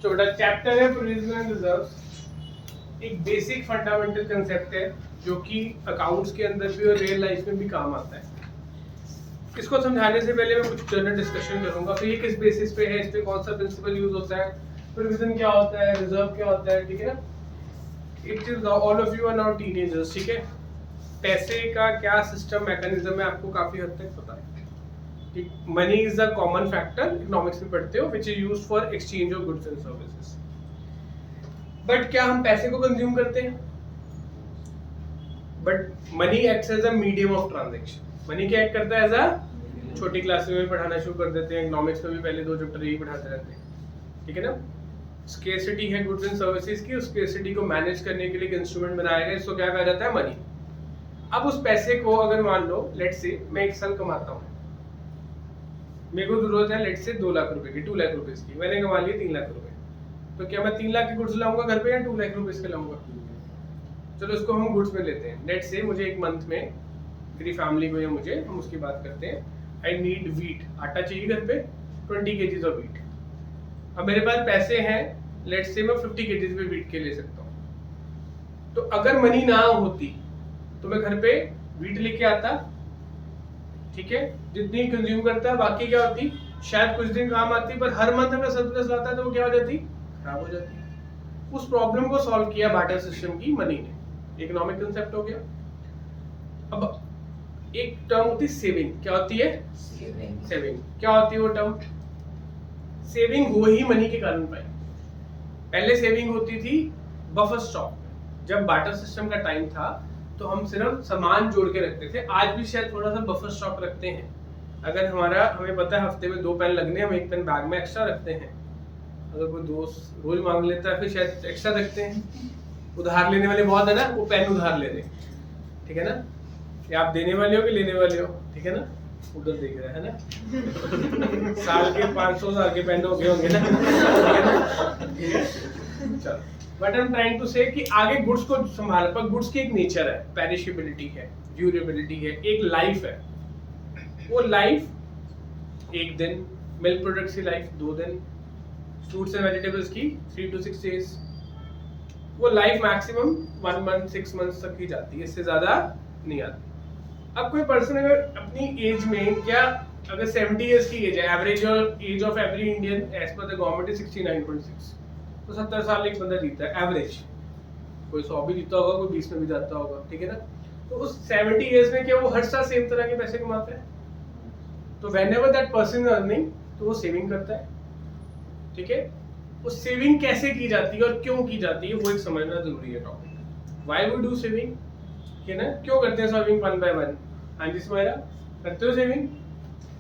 तो बेटा चैप्टर है प्रोविजन एंड रिजर्व्स, एक बेसिक फंडामेंटल कंसेप्ट है जो कि अकाउंट्स के अंदर भी और रियल लाइफ में भी काम आता है। इसको समझाने से पहले मैं कुछ जनरल डिस्कशन करूंगा कि ये किस बेसिस पे है, इस पे कौन सा प्रिंसिपल यूज होता है, प्रोविजन क्या होता है, रिजर्व क्या होता है, ठीक है ना। It is all of you are now teenagers, ठीक है। पैसे का क्या सिस्टम मैकेनिज्म है आपको काफी हद तक पता है। Money is a common factor, economics में पढ़ते हो, which is used for exchange of goods and services. But क्या हम पैसे को कंज्यूम करते हैं? But money acts as a medium of transaction. Money क्या एक्ट करता है? एज अ, छोटी क्लास में पढ़ाना शुरू कर देते हैं, इकोनॉमिक्स में भी पहले 2 चैप्टर यही पढ़ाते रहते हैं, ठीक है ना। स्केर्सिटी है गुड्स एंड सर्विसेज की, उस स्केर्सिटी को मैनेज करने के लिए एक इंस्ट्रूमेंट बनाया गया, इसको क्या कहा जाता है? मनी। अब उस पैसे को अगर मान लो लेट्स से मैं 1 साल कमाता हूँ, मेरे को जरूरत है लेट्स से 2 लाख रुपए की, 2 लाख रुपए की, मैंने कमा लिए 3 लाख रुपए, तो क्या मैं 3 लाख के गुड्स लाऊंगा घर पे या 2 लाख रुपए के लाऊंगा? चलो इसको हम गुड्स में लेते हैं। लेट्स से मुझे एक मंथ में, मेरी फैमिली को या मुझे, हम उसकी बात करते हैं, आई नीड व्हीट, आटा चाहिए घर पे 20 केजीज ऑफ व्हीट। अब मेरे पास पैसे हैं, लेट्स से मैं 50 केजीज पे व्हीट के ले सकता हूँ। तो अगर मनी ना होती तो मैं घर पे व्हीट लेके आता, ठीक है, जितनी कंज्यूम करता है, बाकी क्या होती, शायद कुछ दिन काम आती, पर हर मंथ अगर सरप्लस लाता तो वो क्या हो जाती? खराब हो जाती। उस प्रॉब्लम को सॉल्व किया बार्टर सिस्टम की मनी ने। इकोनॉमिक कंसेप्ट हो गया। अब एक टर्म होती है सेविंग। क्या होती है? सेविंग। क्या होती है वो टर्म? सेविंग हो ही मनी के कारण पाई। पहले सेविंग होती थी बफर स्टॉक में। जब बार्टर सिस्टम का टाइम था तो हम सिर्फ सामान जोड़ के रखते थे, आज भी शायद थोड़ा सा बफर स्टॉक रखते हैं। अगर हमें पता है हफ्ते में 2 पेन लगने, हम 1 पेन बैग में एक्स्ट्रा रखते हैं। अगर कोई दोस्त रोज मांग लेता है फिर शायद एक्स्ट्रा रखते हैं। उधार लेने वाले बहुत है ना, वो पेन उधार ले रहे, ठीक है ना। या आप देने वाले हो कि लेने वाले हो, ठीक है ना, उधर देख रहे हैं ना। साल के 500 साल के पेन हो गए होंगे ना, ठीक है। चलो, but I am trying to say कि आगे गुड्स को संभाल, पर गुड्स की एक नेचर है, पेरिशेबिलिटी है, ड्यूरेबिलिटी है, एक लाइफ है। वो लाइफ 1 दिन, मिल्क प्रोडक्ट्स की लाइफ 2 दिन, फ्रूट्स एंड वेजिटेबल्स की 3 to 6 days। वो लाइफ मैक्सिमम 1 month 6 months तक ही जाती है, इससे ज्यादा नहीं आती। अब कोई पर्सन अगर अपनी एज में, क्या अगर 70 years की एज है, average age of every Indian as per the government is 69.6, तो 70 साल एक बंदा जीता है एवरेज। कोई 100 भी जीता होगा, कोई 20 में भी जाता होगा, ठीक है ना। तो उस 70 years में क्या वो हर साल सेम तरह के पैसे कमाता है? तो whenever that person is earning, तो वो सेविंग करता है, ठीक है। वो सेविंग कैसे की जाती है और क्यों की जाती है, वो एक समझना जरूरी है topic. Why we do saving, ठीक है ना, क्यों करते हैं सेविंग 1 by 1? हाँ जी सुमाइरा, करते हो सेविंग?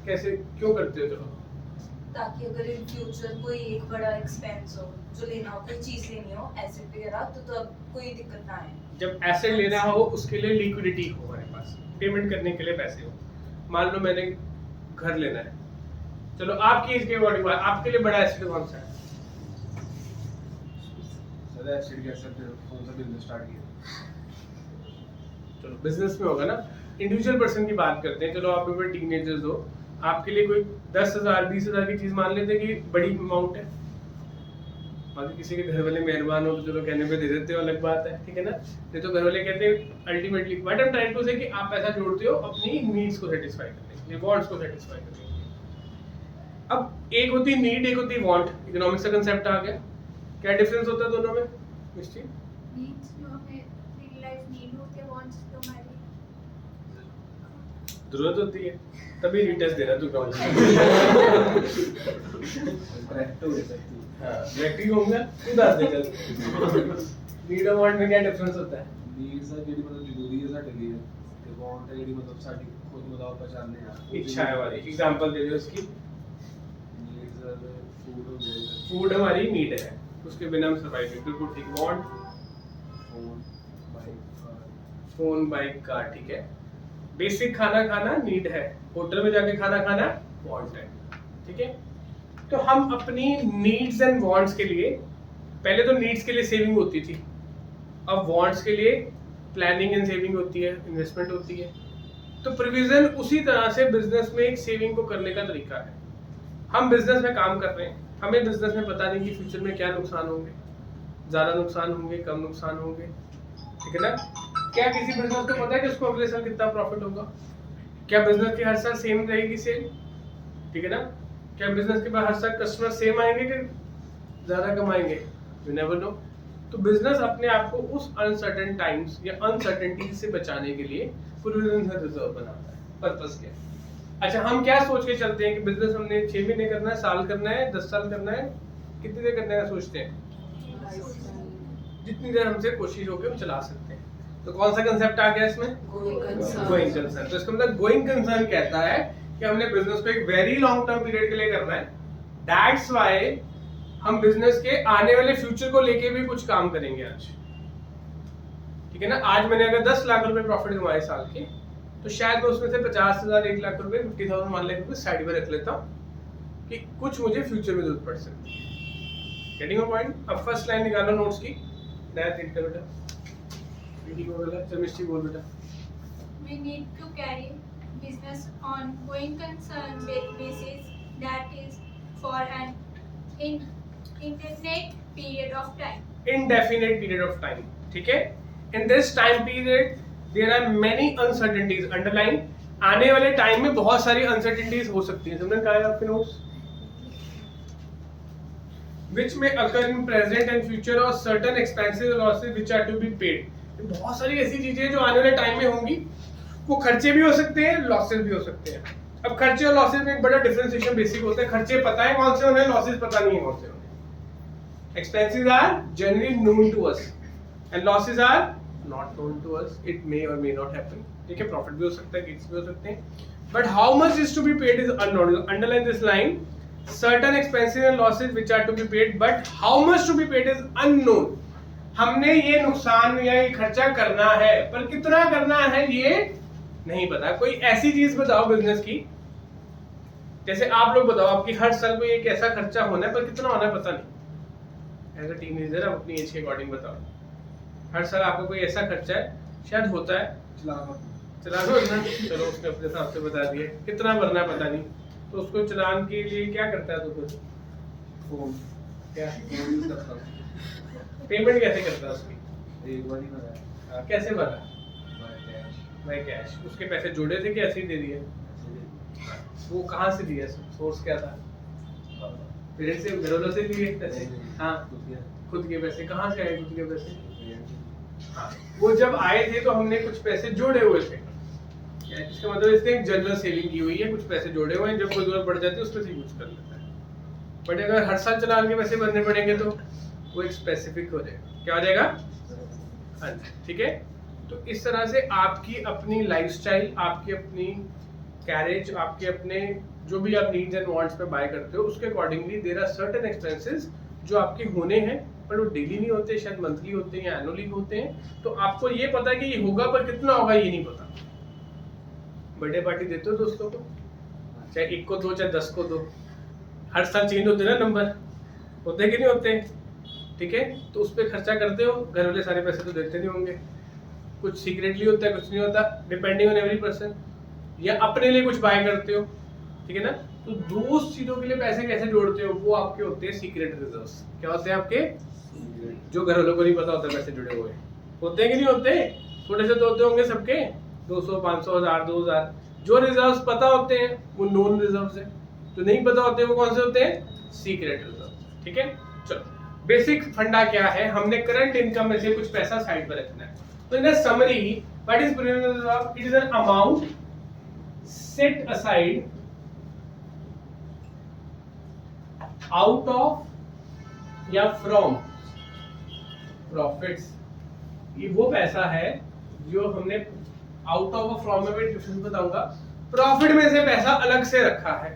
कैसे, क्यों करते हो? चलो, ताकि अगर इन फ्यूचर कोई एक बड़ा एक्सपेंस हो, जो लेना हो, कोई चीज लेनी हो, एसेट वगैरह, तो तब कोई दिक्कत ना आए। जब एसेट लेना हो उसके लिए लिक्विडिटी हो, हमारे पास पेमेंट करने के लिए पैसे हो। मान लो मैंने घर लेना है, चलो आपकी एज के अकॉर्डिंग आपके लिए बड़ा एसेट कौन सा है? एसेट कह सकते हो, कौन सा बिजनेस स्टार्ट किया? चलो बिजनेस में होगा ना, इंडिविजुअल पर्सन की बात करते हैं। चलो आप भी टीनेजर्स हो, आपके लिए कोई 10,000 20,000 की चीज मान लेते हैं कि बड़ी अमाउंट है। बाकी किसी के घर वाले मेहरबान हो तो चलो कहने पे दे देते हो, अलग बात है, ठीक है ना। नहीं तो घर वाले कहते हैं ultimately, but I am trying to say कि आप पैसा जोड़ते हो अपनी नीड्स को सेटिस्फाई करने के लिए, वांट्स को सेटिस्फाई करने के लिए। अब एक होती है नीड, एक होती है वांट। इकोनॉमिक्स का कांसेप्ट आ गया। क्या डिफरेंस होता है दोनों में मिस्टी? नीड्स जो हमें रियल लाइफ नीड होती है, वांट्स तो हमारी जरूरत होती है, तभी रिटेस्ट दे रहा तू कौन सा। डायरेक्टली होऊंगा, तू दस दे चल। नीड और वांट में क्या डिफरेंस होता है? नीड्स है ਜਿਹੜੀ ਮਤਲਬ ਜ਼ਰੂਰੀ ਹੈ ਸਾਡੇ ਲਈ, ਤੇ ਵਾਂਟ ਹੈ ਜਿਹੜੀ ਮਤਲਬ ਸਾਡੀ ਖੁਦ ਮੁਤਾਬਕ ਪਛਾਣਨੇ ਆ। इच्छा है हमारी, एग्जांपल दे दो इसकी। नीड्स है फूड हो गया, फूड हमारी नीड है, उसके बिना हम सर्वाइव नहीं, बिल्कुल ठीक। Want phone, bike, car. Phone bike car, ठीक है। बेसिक खाना खाना नीड है, होटल में जाके खाना खाना वांट है, ठीक है। तो हम अपनी नीड्स एंड वांट्स के लिए, पहले तो नीड्स के लिए सेविंग होती थी, अब वांट्स के लिए प्लानिंग एंड सेविंग होती है, इन्वेस्टमेंट होती है। तो प्रोविजन उसी तरह से बिजनेस में एक सेविंग को करने का तरीका है। हम बिजनेस में काम कर रहे हैं, हमें बिजनेस में पता नहीं कि फ्यूचर में क्या नुकसान होंगे, ज़्यादा नुकसान होंगे, कम नुकसान होंगे, ठीक है ना। क्या किसी बिजनेस को पता है कि उसको अगले साल कितना प्रॉफिट होगा? क्या बिजनेस की हर साल सेम रहेगी सेल, ठीक है ना। क्या बिजनेस के बाद हर साल कस्टमर सेम आएंगे कि ज़्यादा कमाएंगे? You never know. तो बिजनेस अपने आप को उस अनसर्टेन टाइम्स या अनसर्टेनिटी से बचाने के लिए प्रोविजन रिजर्व बनाता है। पर्पस क्या है? अच्छा, हम क्या सोच के चलते हैं कि बिजनेस हमने 6 महीने करना है, साल करना है, 10 साल करना है, कितनी देर करने का सोचते हैं? जितनी देर हमसे कोशिश होगी हम चला सकते हैं। तो कौन सा कंसेप्ट आ गया इसमें? Going concern. तो इसका मतलब गोइंग कंसर्न कहता है कि हमने बिजनेस को एक वेरी लॉन्ग टर्म पीरियड के लिए करना है। दैट्स व्हाई हम बिजनेस के आने वाले फ्यूचर को लेके भी कुछ काम करेंगे आज, ठीक है ना। आज मैंने अगर 10 लाख रुपए प्रॉफिट कमाए साल के, तो शायद मैं उसमें से 50,000, 1 लाख रुपए, 50,000, 1 लाख रुपए साइड में रख लेता हूँ कि कुछ मुझे फ्यूचर में जरूरत पड़ सकती है। Getting a point. अब फर्स्ट लाइन निकालो नोट्स की, नया रीड कर बेटा। रीडिंग हो गया, चमिस्ट्री बोल बेटा। We need to carry business on going concern basis, that is for an indefinite period of time. Indefinite period of time, ठीक है। In this time period there are many uncertainties underline। आने वाले time में बहुत सारी uncertainties हो सकती हैं। समझ में आया आपके notes? Which may occur in present and future or certain expenses or losses which are to be paid। बहुत सारी ऐसी चीजें जो आने वाले टाइम में होंगी, वो खर्चे भी हो सकते हैं, लॉसेस भी हो सकते हैं। अब खर्चे और लॉसेस में एक बड़ा डिफरेंशिएशन बेसिक होता है। खर्चे पता है कौन से होने हैं, लॉसेस पता नहीं है कौन से होने हैं। Expenses are generally known to us and losses are not known to us. It may और मे नॉट हैपन, ठीक है। प्रॉफिट भी हो सकता है, गेन्स भी हो सकते हैं, but how much is to be paid is unknown. Underline this line. Certain expenses and losses which are to be paid, but how much to be paid is unknown. हमने ये नुकसान या ये खर्चा करना है, पर कितना करना है ये नहीं पता। कोई ऐसी चीज बताओ बिजनेस की, जैसे आप लोग बताओ आपकी हर साल कोई एक ऐसा खर्चा होना है, पर कितना होना है पता नहीं। एज अ टीनेजर आप अपनी एज के अकॉर्डिंग बताओ, हर साल आपका कोई ऐसा खर्चा है, शायद होता है, चला दो ना, चलो उसने अपने हिसाब से बता दिया, कितना भरना है पता नहीं, तो उसको चलान के लिए क्या करता है? तो कुछ फोन क्या यूज करता हूं। पेमेंट कैसे करता है उसकी? एक बार ही भरा कैसे भरा? Cash by cash. उसके पैसे जोड़े थे कि ऐसे ही दे दिए? वो कहाँ से दिया? सोर्स क्या था? पेरेंट्स से, घर वालों से लिए पैसे? हाँ, खुद के पैसे। कहाँ से आए खुद के पैसे? हाँ, वो जब आए थे तो हमने कुछ पैसे जोड़े हुए थे, इसका मतलब इसने एक जनरल सेविंग की हुई है, कुछ पैसे जोड़े हुए हैं, जब कोई जरूरत पड़ जाती है उसमें से यूज कर लेता है। बट अगर हर साल चलान के पैसे भरने पड़ेंगे तो वो एक स्पेसिफिक हो जाएगा। क्या हो जाएगा? हाँ, ठीक है। तो इस तरह से आपकी अपनी लाइफस्टाइल, आपकी अपनी कैरेज, आपके अपने जो भी आप नीड्स एंड वांट्स पे बाय करते हो, उसके accordingly there are certain expenses जो आपके होने हैं, पर वो डेली नहीं होते, शायद मंथली होते हैं या एनुअली होते हैं। तो आपको ये पता है कि ये होगा, पर कितना होगा ये नहीं पता। बर्थडे पार्टी देते हो दोस्तों को, चाहे 1 को दो चाहे 10 को दो, हर साल चेंज होते हैं ना नंबर, होते कि नहीं होते? ठीक है, तो उस पर खर्चा करते हो। घर वाले सारे पैसे तो देते नहीं होंगे, कुछ सीक्रेटली होता है, कुछ नहीं होता, डिपेंडिंग ऑन एवरी पर्सन। या अपने लिए कुछ बाय करते हो, ठीक है ना। तो दो चीजों के लिए पैसे कैसे जोड़ते हो? वो आपके होते हैं सीक्रेट रिजर्व्स। क्या होते हैं आपके? जो घर वालों को नहीं पता होता पैसे जुड़े हुए होते हैं कि नहीं होते? थोड़े से तो होते होंगे सबके, 200, 500, 1000, 2000। जो रिजर्व्स पता होते हैं वो नोन रिजर्व्स है, जो नहीं पता होते वो कौन से होते हैं? Secret reserve. ठीक है, चलो बेसिक फंडा क्या है, हमने करंट इनकम में से कुछ पैसा साइड पर रखना है। तो इन summary what is provision reserve? It is an amount set aside out of या फ्रॉम प्रॉफिट्स। ये वो पैसा है जो हमने आउट ऑफ और फ्रॉम में भी डिफरेंस बताऊंगा। प्रॉफिट में से पैसा अलग से रखा है।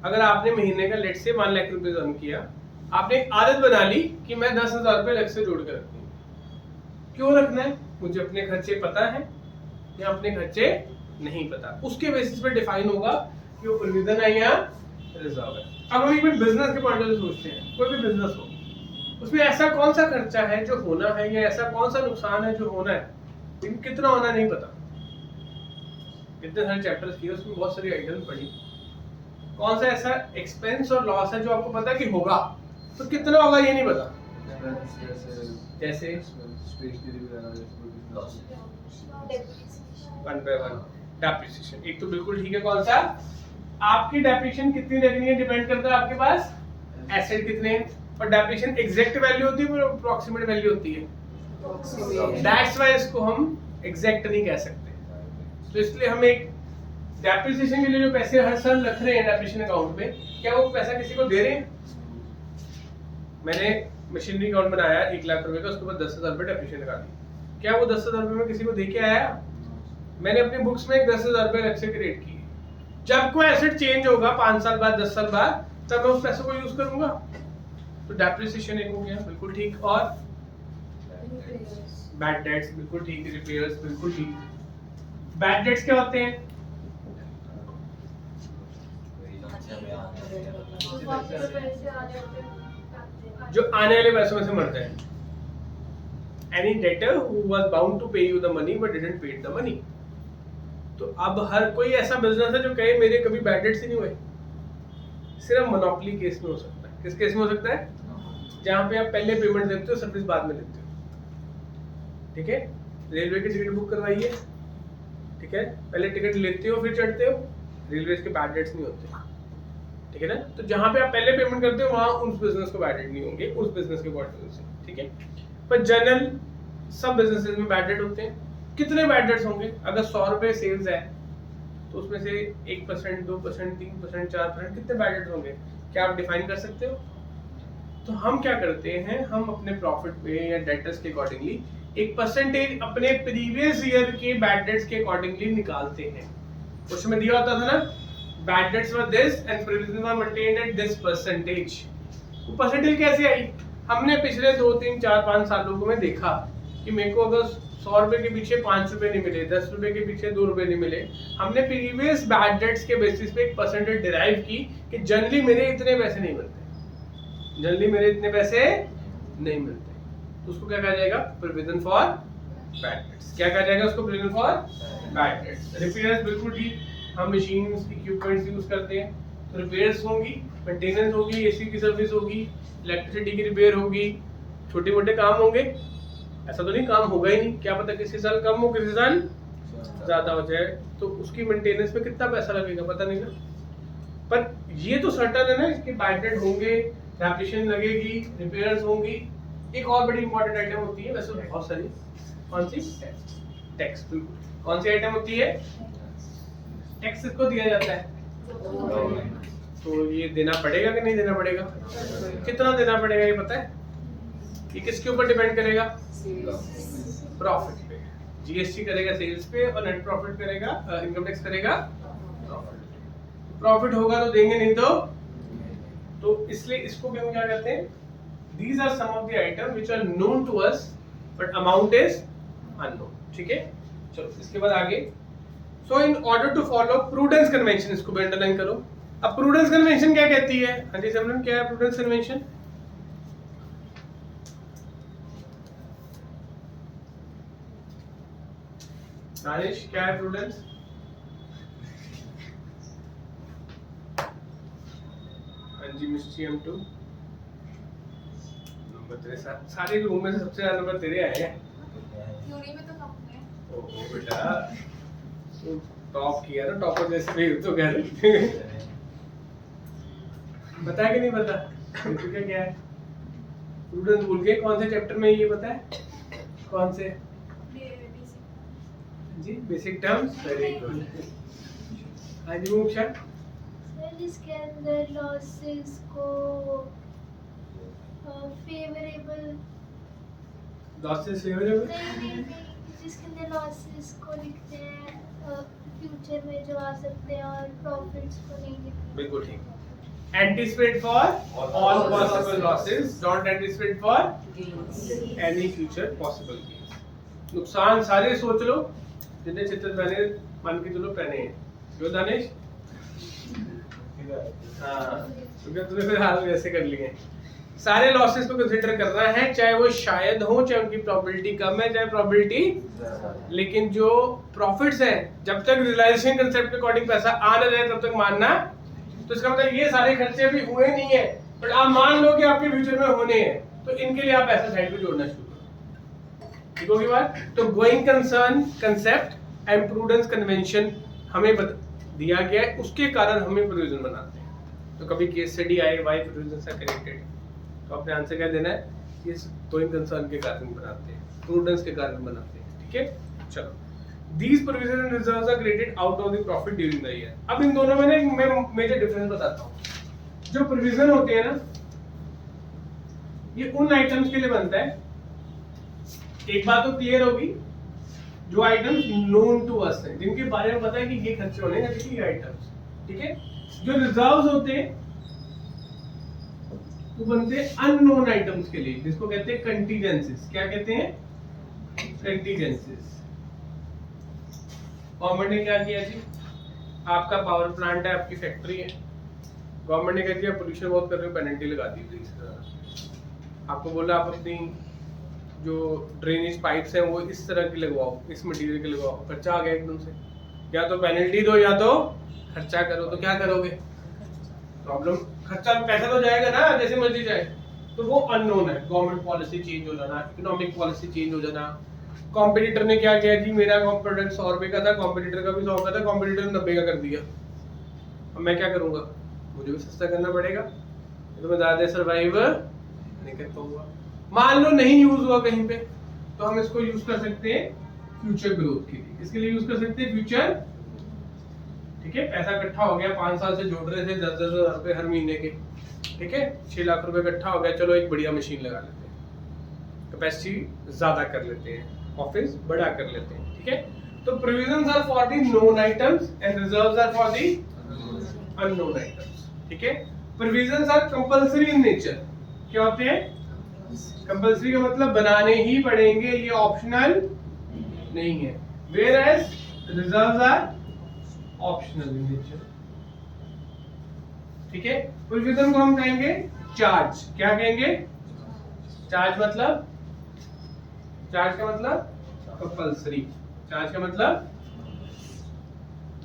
अगर आपने महीने का लेट से 1 लाख रुपए अर्न किया, आपने एक आदत बना ली कि मैं 10,000 रुपए अलग से जोड़ कर रखूं। क्यों रखना है? मुझे अपने खर्चे पता है या अपने खर्चे नहीं पता, उसके बेसिस पे डिफाइन होगा कि वो प्रोविजन है या रिजर्व है। अब हम एक बिजनेस के पॉइंट ऑफ व्यू सोचते हैं, कोई भी बिजनेस हो, उसमें ऐसा कौन सा खर्चा है जो होना है, या ऐसा कौन सा नुकसान है जो होना है, लेकिन कितना होना नहीं पता। इतने सारे चैप्टर्स किए, उसमें बहुत सारी आइटम पढ़ी, कौन सा ऐसा एक्सपेंस और लॉस है जो आपको पता है कि होगा, तो कितना होगा ये नहीं पता। जैसे स्टेशनरी वगैरह वन बाय वन डेप्रिसिएशन, एक तो बिल्कुल ठीक है। कौन सा? आपकी डेप्रिसिएशन कितनी रखनी है डिपेंड करता है आपके पास एसेट कितने हैं, और डेप्रिसिएशन एग्जैक्ट वैल्यू होती है और अप्रोक्सीमेट वैल्यू होती है। दैट्स व्हाई इसको हम एग्जैक्ट नहीं कह सकते। तो इसलिए हम एक डेप्रिसिएशन के लिए जो पैसे हर साल रख रहे हैं डेप्रिसिएशन अकाउंट में, क्या वो पैसा किसी को दे रहे हैं? मैंने मशीनरी अकाउंट बनाया 1 लाख रुपए का, उसके बाद 10,000 रुपए डेप्रिसिएशन निकाली, क्या वो 10,000 रुपए में किसी को दे के आया? मैंने अपनी बुक्स में 10,000 रुपए अलग से क्रिएट किए। जब कोई एसेट चेंज होगा 5 साल बाद 10 साल बाद, तब मैं उस पैसे को यूज करूंगा। तो डेप्रिसिएशन एक हो गया, बिल्कुल ठीक। और बैड डेट्स बिल्कुल ठीक, रिपेयर्स बिल्कुल ठीक। बैड डेट्स क्या होते हैं? जो आने वाले पैसों में से मर जाए। Any debtor who was bound to pay you the money but didn't pay the money. तो अब हर कोई ऐसा बिजनेस है जो कहे मेरे कभी बैड डेट्स ही नहीं हुए, सिर्फ मोनोपोली केस में हो सकता है। किस केस में हो सकता है? जहां पे आप पहले पेमेंट देते हो, सर्विस बाद में देते हो। ठीक है, रेलवे की टिकट बुक करवाइए, ठीक है, पहले टिकट लेते हो फिर चढ़ते हो, रेलवे के बैड डेट्स नहीं होते। ठीक है ना? तो जहां पे आप पहले पेमेंट करते हो वहां उस बिजनेस को बैड डेट नहीं होंगे, उस बिजनेस के क्वार्टर से। ठीक है, पर जनरल सब बिजनेसेस में बैड डेट होते हैं। कितने बैड डेट्स होंगे? अगर 100 रुपए सेल्स है तो उसमें से 1%, 2%, 3%, 4%, कितने बैड डेट्स होंगे? क्या आप डिफाइन कर सकते हो? तो हम क्या करते हैं, हम अपने प्रॉफिट पे या डेटर्स के अकॉर्डिंगली एक परसेंटेज अपने प्रीवियस ईयर के बैड डेट्स के अकॉर्डिंगली निकालते हैं। उसमें दिया होता था ना, bad debts were this and provision were maintained at this percentage. वो परसेंटेज कैसे आई? हमने पिछले 2, 3, 4, 5 सालों को में देखा कि मेरे को अगर 100 रुपए के पीछे 5 रुपए नहीं मिले, 10 रुपए के पीछे 2 रुपए नहीं मिले, हमने प्रीवियस बैड डेट्स के बेसिस पे एक परसेंटेज डिराइव की कि जनरली मेरे इतने पैसे नहीं मिलते, जनरली मेरे इतने पैसे नहीं मिलते। तो उसको क्या कहा जाएगा? Provision for bad debts. क्या कहा जाएगा उसको? Provision for bad debts. Repairs बिल्कुल ठीक, हम मशीन्स इक्विपमेंट्स यूज करते हैं तो रिपेयर्स होंगी, मेंटेनेंस होगी, एसी की सर्विस होगी, इलेक्ट्रिसिटी की रिपेयर होगी, छोटे मोटे काम होंगे। ऐसा तो नहीं काम होगा ही नहीं, क्या पता किसी साल कम हो किसी साल ज्यादा हो जाए, तो उसकी मेंटेनेंस पे कितना पैसा लगेगा पता नहीं ना। पर ये तो सर्टन है ना, इसके बैड डेट होंगे, डेप्रिसिएशन लगेगी, रिपेयर्स होंगी। एक और बड़ी इंपॉर्टेंट आइटम होती है, वैसे बहुत सारी, कौन सी? टैक्स। बिल्कुल, कौन सी आइटम होती है? टैक्स को दिया जाता है, तो ये देना पड़ेगा कि नहीं देना पड़ेगा? कितना देना पड़ेगा ये पता है? ये किसके ऊपर डिपेंड करेगा? प्रॉफिट पे। जीएसटी करेगा सेल्स पे और नेट प्रॉफिट करेगा, इनकम टैक्स करेगा प्रॉफिट। प्रॉफिट होगा तो देंगे, नहीं तो इसलिए इसको भी हम क्या कहते हैं? These are some of the items which are known to us but amount is unknown. ठीक है, चलो इसके बाद आगे। So in order to follow prudence convention, इसको भी अंडरलाइन करो। अब prudence convention क्या कहती है? हाँ जी सिमरन, क्या है prudence convention? दानिश, क्या है prudence? हाँ जी मिस्टी M2, तेरे साथ सारे रूम में से सबसे ज्यादा नंबर तेरे आए हैं। थ्योरी में तो कम है। ओह बेटा, तू टॉप किया ना, टॉपर जैसे भी तो कह रही। बता कि नहीं बता? तो क्या है? प्रूडेंस भूल गए, कौन से चैप्टर में ये पता है? कौन से? जी बेसिक टर्म्स, वेरी गुड। हाँ जी मोक्षा, सर इसके अंदर लॉसेस को फेवरेबल लॉसेस फेवरेबल नहीं, जिसके अंदर लॉसेस को लिखते हैं फ्यूचर में जो आ सकते हैं और प्रॉफिट्स को नहीं लिखते। बिल्कुल ठीक। Anticipate for all possible losses, don't anticipate for any future possible gains. नुकसान सारे सोच लो जितने चित्र पहने, मान के चलो पहने हैं, क्यों दानिश? हाँ, क्योंकि तूने फिर हाल वैसे कर लिए। सारे लॉसेस को कंसीडर करना है, चाहे वो शायद हो, चाहे उनकी प्रोबेबिलिटी कम है, चाहे प्रोबेबिलिटी, लेकिन जो प्रॉफिट्स हैं, जब तक रियलाइजेशन कांसेप्ट के अकॉर्डिंग पैसा आ ना जाए तब तक मानना तो इसका मतलब ये सारे खर्चे अभी हुए नहीं है, बट आप मान लो कि आपके फ्यूचर में होने हैं, तो इनके लिए आप पैसा साइड पे जोड़ना शुरू करो। ठीक होगी बात? तो going concern concept and prudence convention हमें दिया गया है, उसके कारण हमें प्रोविजन बनाते हैं। तो कभी केस स्टडी आए व्हाई प्रोविजंस आर क्रिएटेड, तो अपने आंसर क्या देना है, इस गोइंग कंसर्न के कारण बनाते हैं, प्रूडेंस के कारण बनाते हैं। ठीक है, चलो। These provisions and reserves are created out of the profit during the year. अब इन दोनों में ना मैं मेजर डिफरेंस बताता हूँ। जो प्रोविजन होते हैं ना, ये उन आइटम्स के लिए बनता है, एक बात तो क्लियर होगी, जो आइटम्स नोन टू अस हैं, जिनके बारे में पता है कि ये खर्चे होने हैं, ये आइटम्स। ठीक है, जो रिजर्व्स होते हैं वो बनते हैं अननोन आइटम्स के लिए, जिसको कहते हैं कंटीजेंसीज। क्या कहते हैं? कंटीजेंसीज। गवर्नमेंट ने क्या किया जी, आपका पावर प्लांट है, आपकी फैक्ट्री है, गवर्नमेंट ने क्या किया, पोल्यूशन बहुत कर रहे हो, पेनल्टी लगा दी थी। आपको बोला आप अपनी जो ड्रेनेज पाइप्स हैं वो इस तरह की लगवाओ, इस मटेरियल की लगवाओ, खर्चा आ गया एकदम से, या तो पेनल्टी दो या तो खर्चा करो, तो क्या करोगे? प्रॉब्लम, खर्चा पैसा तो जाएगा ना, जैसे मर्जी जाए। तो वो अननोन है, गवर्नमेंट पॉलिसी चेंज हो जाना, इकोनॉमिक पॉलिसी चेंज हो जाना। कॉम्पिटिटर ने क्या किया जी, मेरा प्रोडक्ट 100 रुपए का था, कॉम्पिटिटर का भी 100 का था, कॉम्पिटिटर ने 90 का कर दिया, अब मैं क्या करूंगा? मुझे भी सस्ता करना पड़ेगा, तो मैं ज्यादा सर्वाइव नहीं कर पाऊंगा। मान लो नहीं यूज हुआ कहीं पे, तो हम इसको यूज कर सकते हैं फ्यूचर ग्रोथ के लिए। इसके लिए यूज कर सकते हैं फ्यूचर। ठीक है, पैसा इकट्ठा हो गया, 5 साल से जोड़ रहे थे 10-10 हजार रुपए हर महीने के, ठीक है, 6 लाख रुपए इकट्ठा हो गया, चलो एक बढ़िया मशीन लगा लेते हैं, कैपेसिटी ज्यादा कर लेते हैं, ऑफिस बड़ा कर लेते हैं। ठीक है, तो provisions are for the known items and reserves are for the unknown items. ठीक है, provisions are compulsory in nature. क्या होते हैं? कंपल्सरी का मतलब बनाने ही पड़ेंगे, ये ऑप्शनल नहीं है। Whereas reserves are optional in nature. ठीक है, प्रोविजन को हम कहेंगे चार्ज। क्या कहेंगे? चार्ज मतलब, चार्ज का मतलब कंपल्सरी, चार्ज का मतलब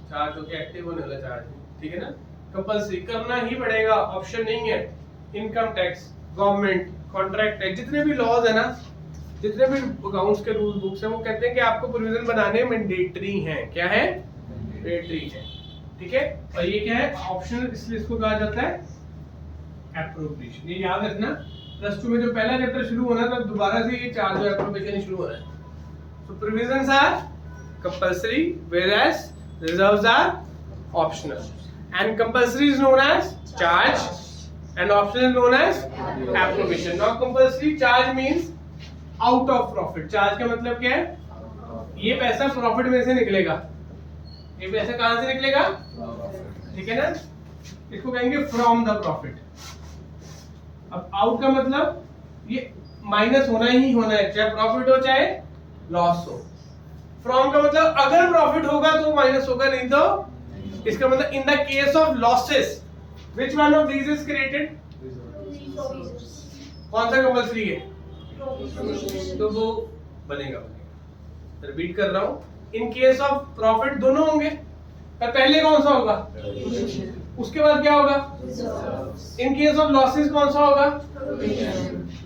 चार्ज होके एक्टिव होने वाला चार्ज, ठीक है ना, कंपल्सरी करना ही पड़ेगा, ऑप्शन नहीं है। Income tax, government, contract tax, जितने भी लॉज है ना, जितने भी अकाउंट्स के रूल बुक्स हैं, वो कहते हैं कि आपको प्रोविजन बनाने मैंडेटरी हैं। क्या है? मैंडेटरी है। ठीक है, और ये क्या है? ऑप्शनल, इसलिए इसको कहा जाता है एप्रोप्रिएशन। ये याद रखना, प्लस 2 में जो पहला चैप्टर शुरू होना है, तो दोबारा से ये चार्ज और एप्रोप्रिएशन शुरू हो रहा है। So provisions are compulsory, whereas reserves are optional. And compulsory is known as charge, and optional is known as appropriation. Now compulsory charge means out of profit. Charge का मतलब क्या है? ये पैसा प्रॉफिट में से निकलेगा। ये पैसा कहाँ से निकलेगा? ठीक है ना? इसको कहेंगे फ्रॉम द प्रॉफिट। अब आउट का मतलब ये माइनस होना ही होना है, चाहे प्रॉफिट हो चाहे लॉस हो। फ्रॉम का मतलब अगर प्रॉफिट होगा तो माइनस होगा, नहीं तो इसका मतलब in the case of losses which one of this is created? कौन सा कंपल्सरी है? तो वो बनेगा। रिपीट कर रहा हूं, इन केस ऑफ प्रॉफिट दोनों होंगे, पर पहले कौन सा होगा? उसके बाद क्या होगा? इन केस ऑफ लॉसेस कौन सा होगा?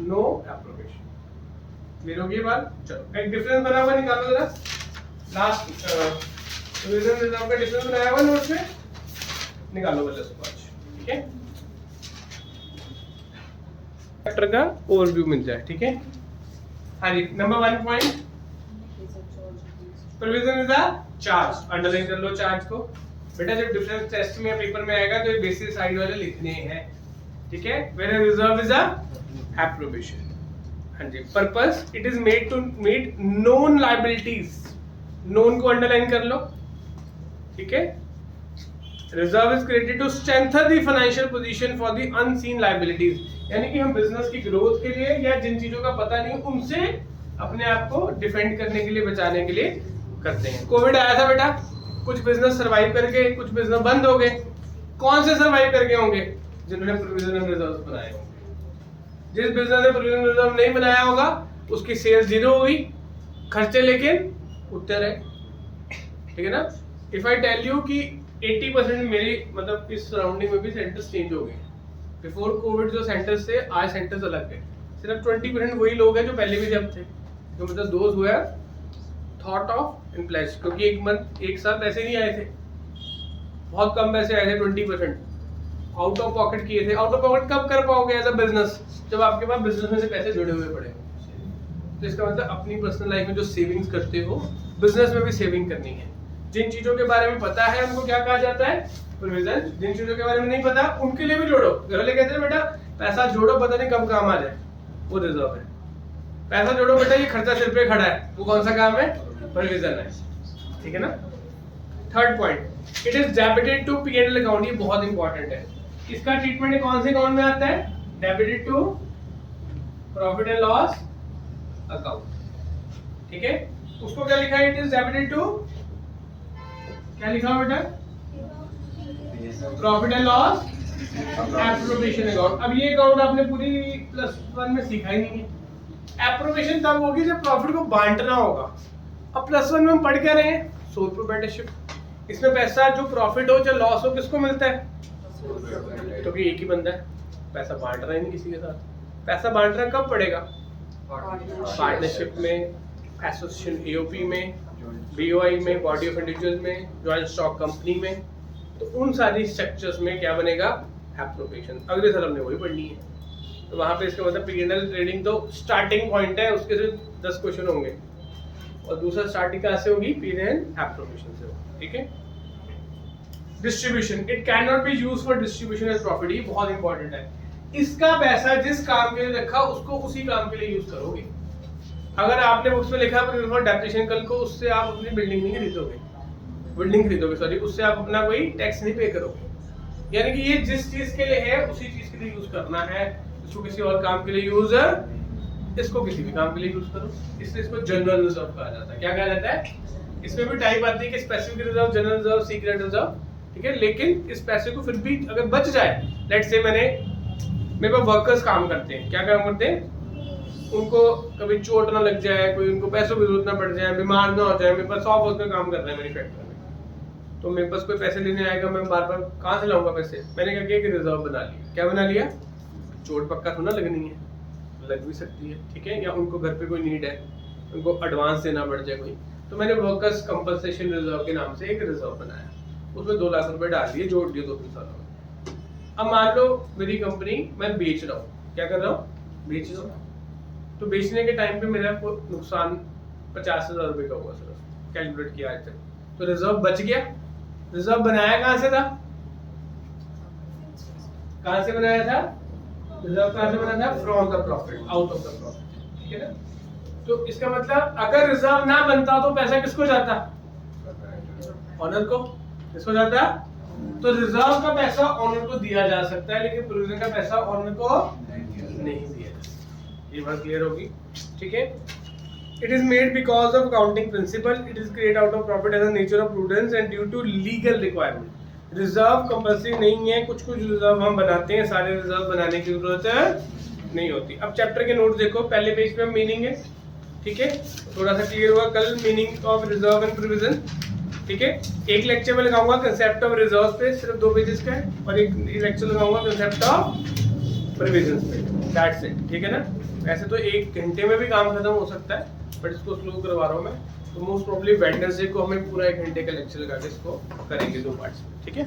No appropriation. क्लियर हो गई बात? चलो, एक डिफरेंस बना हुआ निकालो जरा, लास्ट प्रोविजन रिजर्व का डिफरेंस बनाया हुआ नोट्स में, निकालो बच्चे उसको आज। ठीक है, चैप्टर का ओवरव्यू मिल जाए। ठीक है, हाँ जी, number 1 point, provision is a charge. Underline कर लो चार्ज को बेटा, जब डिफरेंस टेस्ट में पेपर में आएगा तो ये बेसिस साइड वाले लिखने हैं। ठीक है, where reserve is a appropriation. हाँ जी, purpose, it is made to meet known liabilities. Known को अंडरलाइन कर लो। ठीक है, reserve is created to strengthen the financial position for the unseen liabilities, यानी कि हम बिजनेस की ग्रोथ के लिए या जिन चीजों का पता नहीं उनसे अपने आप को डिफेंड करने के लिए, बचाने के लिए करते हैं। कोविड आया था बेटा, कुछ बिजनेस सरवाइव करके, कुछ बिजनेस बंद हो गए। कौन से सरवाइव करके होंगे? जिन्होंने प्रोविजन एंड रिजर्व बनाए होंगे। जिस बिजनेस ने प्रोविजन रिजर्व नहीं बनाया होगा उसकी सेल्स 0 हुई, खर्चे लेकिन उतने रहे। ठीक है ना? इफ आई टेल यू कि 80% मेरी मतलब इस सराउंडिंग में भी सेंटर्स चेंज हो गए। बिफोर कोविड जो सेंटर्स थे, आज सेंटर्स अलग है। सिर्फ 20% वही लोग हैं जो पहले भी जब थे, तो मतलब दोज हुए थॉट ऑफ इन प्लेज, क्योंकि एक साल पैसे नहीं आए थे, बहुत कम पैसे आए थे, 20% आउट ऑफ पॉकेट किए थे। आउट ऑफ पॉकेट कब कर पाओगे एज अ बिजनेस, जब आपके पास बिजनेस में से पैसे जुड़े हुए पड़े। तो इसका मतलब अपनी पर्सनल लाइफ में जो सेविंग्स करते हो, बिजनेस में भी सेविंग करनी है। जिन चीजों के बारे में पता है उनको क्या कहा जाता है, प्रोविजन। जिन चीजों के बारे में नहीं पता उनके लिए भी जोड़ो। घर वाले कहते हैं बेटा पैसा जोड़ो, पता नहीं कब काम आ जाए, वो रिजर्व है। पैसा जोड़ो बेटा, ये खर्चा सिर पे खड़ा है, वो कौन सा काम है, प्रोविजन है। ठीक है ना। Third point, it is debited to P&L account. ये बहुत इंपॉर्टेंट है। इसका ट्रीटमेंट कौन से अकाउंट में आता है, debited to profit and loss account. ठीक है, उसको क्या लिखा है, इट इज डेबिटेड टू, क्या लिखा हुआ बेटा, profit and loss appropriation account. अब ये अकाउंट आपने पूरी +1 में सीखा ही नहीं है। एप्रोप्रिएशन तब होगी जब प्रॉफिट को बांटना होगा। अब +1 में हम पढ़ क्या रहे हैं, सोल प्रोप्राइटरशिप। इसमें पैसा जो प्रॉफिट हो चाहे लॉस हो किसको मिलता है, क्योंकि एक ही बंदा है, पैसा बांट रहा है नहीं किसी के साथ। पैसा बांट रहा कब पड़ेगा, पार्टनरशिप में, एसोसिएशन AOP में, BOI में, बॉडी ऑफ इंडिविजुअल में, जॉइंट स्टॉक कंपनी में। तो उन सारी स्ट्रक्चर्स में क्या बनेगा, एप्रोप्रिएशन। अगले साल हमने वही पढ़नी है। तो वहां पे इसका मतलब P&L ट्रेडिंग तो स्टार्टिंग पॉइंट है, उसके सिर्फ 10 क्वेश्चन होंगे, और दूसरा स्टार्टिंग कहाँ से होगी, P&L एप्रोप्रिएशन से होगी। ठीक है। Distribution, it can not be used for distribution as profit. ये बहुत इंपॉर्टेंट है। इसका पैसा जिस काम के लिए रखा उसको उसी काम के लिए यूज करोगे। अगर आपने बुक्स में लिखा फॉर डेप्रिसिएशन, कल को उससे आप अपनी बिल्डिंग नहीं खरीदोगे, सॉरी, उससे आप अपना कोई टैक्स नहीं पे करोगे। यानी कि ये जिस चीज के लिए है उसी चीज के लिए यूज करना है। इसको किसी और काम के लिए यूज, इसको किसी भी काम के लिए यूज करो। इसलिए इसको जनरल रिजर्व कहा जाता है। क्या कहा जाता है, इसमें भी टाइप आती है कि specific reserve, general reserve, secret reserve. ठीक है, लेकिन इस पैसे को फिर भी अगर बच जाए, लेट्स से मेरे पास वर्कर्स काम करते हैं, क्या काम करते हैं, उनको कभी चोट ना लग जाए, कोई उनको पैसों की जरूरत ना पड़ जाए, बीमार ना हो जाए। मेरे पास 100 वर्कर काम कर रहे हैं मेरी फैक्ट्री में, तो मेरे पास कोई पैसे लेने आएगा, मैं बार बार कहाँ से लाऊंगा पैसे। मैंने क्या किया कि रिजर्व बना लिया। क्या बना लिया, चोट पक्का थोड़ा लगनी है, लग भी सकती है। ठीक है, या उनको घर पे कोई नीड है, उनको एडवांस देना पड़ जाए कोई, तो मैंने वर्कर्स कंपनसेशन रिजर्व के नाम से एक रिजर्व बनाया। उसमें 2 लाख रुपए डाल दिए, जोड़ दिए 2-3 सालों में। अब मान लो मेरी कंपनी मैं बेच रहा हूँ, क्या कर रहा हूँ, बेच रहा हूँ। तो बेचने के टाइम पे मेरा नुकसान 50,000 रुपए का हुआ, सिर्फ कैलकुलेट किया आज तक। तो रिजर्व बच गया। रिजर्व बनाया कहाँ से था, कहाँ से बनाया था, रिजर्व कहाँ से बना था, from the profit, out of the profit. ठीक है ना। तो इसका मतलब अगर रिजर्व ना बनता तो पैसा किसको जाता, ऑनर को। किसको जाता, तो रिजर्व का पैसा ऑनर को दिया जा सकता है, लेकिन प्रोविजन का पैसा ऑनर को नहीं दिया जा सकता। ये बात क्लियर होगी। ठीक है। It is made because of accounting principle. It is created out of profit as a nature of prudence and due to legal requirement. Reserve compulsory नहीं है, कुछ रिजर्व हम बनाते हैं, सारे रिजर्व बनाने की जरूरत नहीं होती। अब चैप्टर के नोट देखो, पहले पेज पे मीनिंग है। ठीक है, थोड़ा सा क्लियर हुआ कल meaning of reserve and provision. ठीक है, एक लेक्चर में लगाऊंगा कंसेप्ट ऑफ रिजर्व पे, सिर्फ 2 पेजेस का है, और एक लेक्चर लगाऊंगा कंसेप्ट ऑफ प्रोविजन पे, दैट्स इट। ठीक है ना। वैसे तो 1 घंटे में भी काम खत्म हो सकता है, बट इसको स्लो करवा रहा हूँ मैं, तो मोस्ट प्रॉब्ली वेडनेसडे को हमें पूरा 1 घंटे का लेक्चर लगा के इसको करेंगे 2 पार्ट्स में। ठीक है।